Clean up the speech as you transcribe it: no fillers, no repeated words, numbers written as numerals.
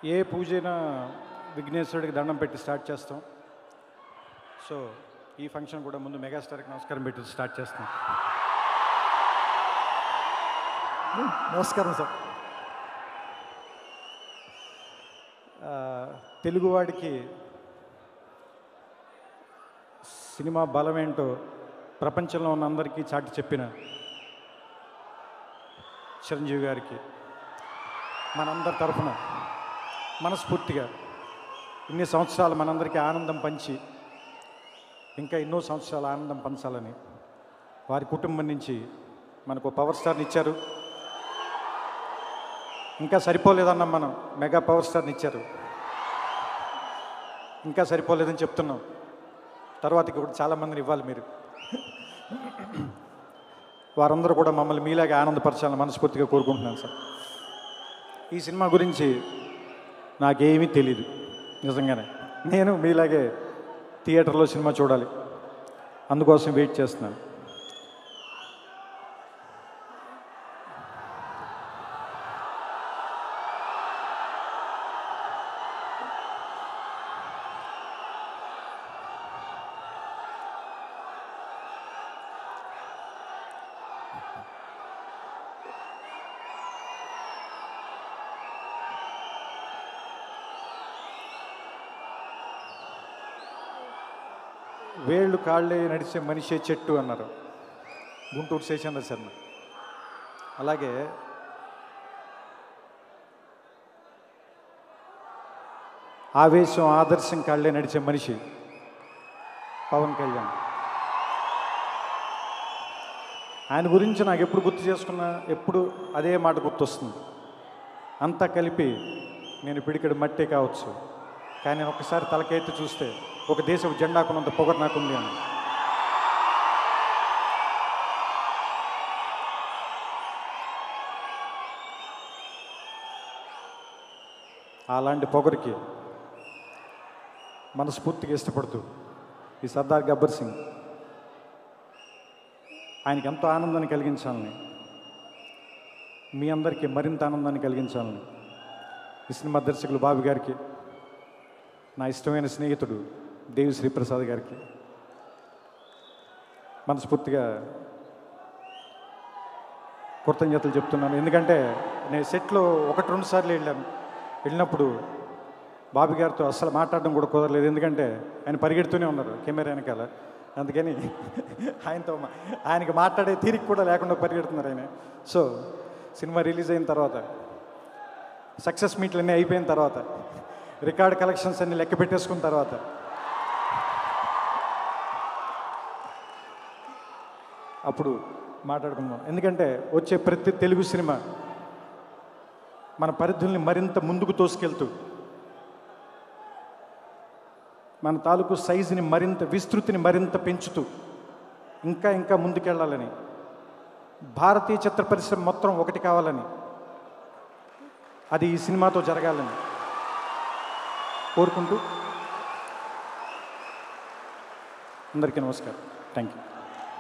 ఏ పూజైనా విఘ్నేశ్వరుడికి దండం పెట్టి స్టార్ట్ చేస్తాం. సో ఈ ఫంక్షన్ కూడా ముందు మెగాస్టార్కి నమస్కారం పెట్టి స్టార్ట్ చేస్తాం. నమస్కారం సార్. తెలుగువాడికి సినిమా బలమేంటో ప్రపంచంలో ఉన్న అందరికీ చాటి చెప్పిన చిరంజీవి గారికి మనందరి తరఫున మనస్ఫూర్తిగా ఇన్ని సంవత్సరాలు మనందరికీ ఆనందం పంచి ఇంకా ఎన్నో సంవత్సరాలు ఆనందం పంచాలని వారి కుటుంబం నుంచి మనకు పవర్ స్టార్ని ఇచ్చారు. ఇంకా సరిపోలేదన్నాం, మనం మెగా పవర్ స్టార్ని ఇచ్చారు. ఇంకా సరిపోలేదని చెప్తున్నాం. తర్వాత కూడా చాలామందిని ఇవ్వాలి మీరు. వారందరూ కూడా మమ్మల్ని మీలాగే ఆనందపరచాలని మనస్ఫూర్తిగా కోరుకుంటున్నాను సార్. ఈ సినిమా గురించి నాకేమీ తెలీదు నిజంగానే. నేను మీలాగే థియేటర్లో సినిమా చూడాలి, అందుకోసం వెయిట్ చేస్తున్నాను. వేళ్ళు కాళ్ళే నడిచే మనిషే చెట్టు అన్నారు గుంటూరు శేషేంద్ర శర్మ. అలాగే ఆవేశం ఆదర్శం కాళ్ళే నడిచే మనిషి పవన్ కళ్యాణ్. ఆయన గురించి నాకు ఎప్పుడు గుర్తు చేసుకున్నా ఎప్పుడు అదే మాట గుర్తొస్తుంది. అంతా కలిపి నేను పిడికెడు మట్టే కావచ్చు, కానీ ఒకసారి తలకెత్తి చూస్తే ఒక దేశం జెండాకున్నంత పొగరు నాకుంది అని. అలాంటి పొగరికి మనస్ఫూర్తిగా ఇష్టపడుతూ ఈ సర్దార్ గబ్బర్ సింగ్ ఆయనకి ఎంతో ఆనందాన్ని కలిగించాలని, మీ అందరికీ మరింత ఆనందాన్ని కలిగించాలని ఈ సినిమా దర్శకులు బాబు గారికి, నా ఇష్టమైన స్నేహితుడు దేవి శ్రీప్రసాద్ గారికి మనస్ఫూర్తిగా కృతజ్ఞతలు చెప్తున్నాను. ఎందుకంటే నేను సెట్లో 1-2 సార్లు వెళ్ళినప్పుడు బాబు గారితో అస్సలు మాట్లాడడం కూడా కుదరలేదు. ఎందుకంటే ఆయన పరిగెడుతూనే ఉన్నారు కెమెరా వెనకాల. అందుకని ఆయనకి మాట్లాడే తీరిక కూడా లేకుండా పరిగెడుతున్నారు ఆయన. సో సినిమా రిలీజ్ అయిన తర్వాత, సక్సెస్ మీట్లు అన్నీ అయిపోయిన తర్వాత, రికార్డ్ కలెక్షన్స్ అన్ని లెక్క పెట్టేసుకున్న తర్వాత అప్పుడు మాట్లాడుకుందాం. ఎందుకంటే వచ్చే ప్రతి తెలుగు సినిమా మన పరిధుల్ని మరింత ముందుకు తోసుకెళ్తూ మన తాలూకు సైజుని మరింత, విస్తృతిని మరింత పెంచుతూ ఇంకా ఇంకా ముందుకెళ్ళాలని, భారతీయ చిత్ర పరిశ్రమ మొత్తం ఒకటి కావాలని, అది ఈ సినిమాతో జరగాలని కోరుకుంటూ అందరికీ నమస్కారం. Thank you.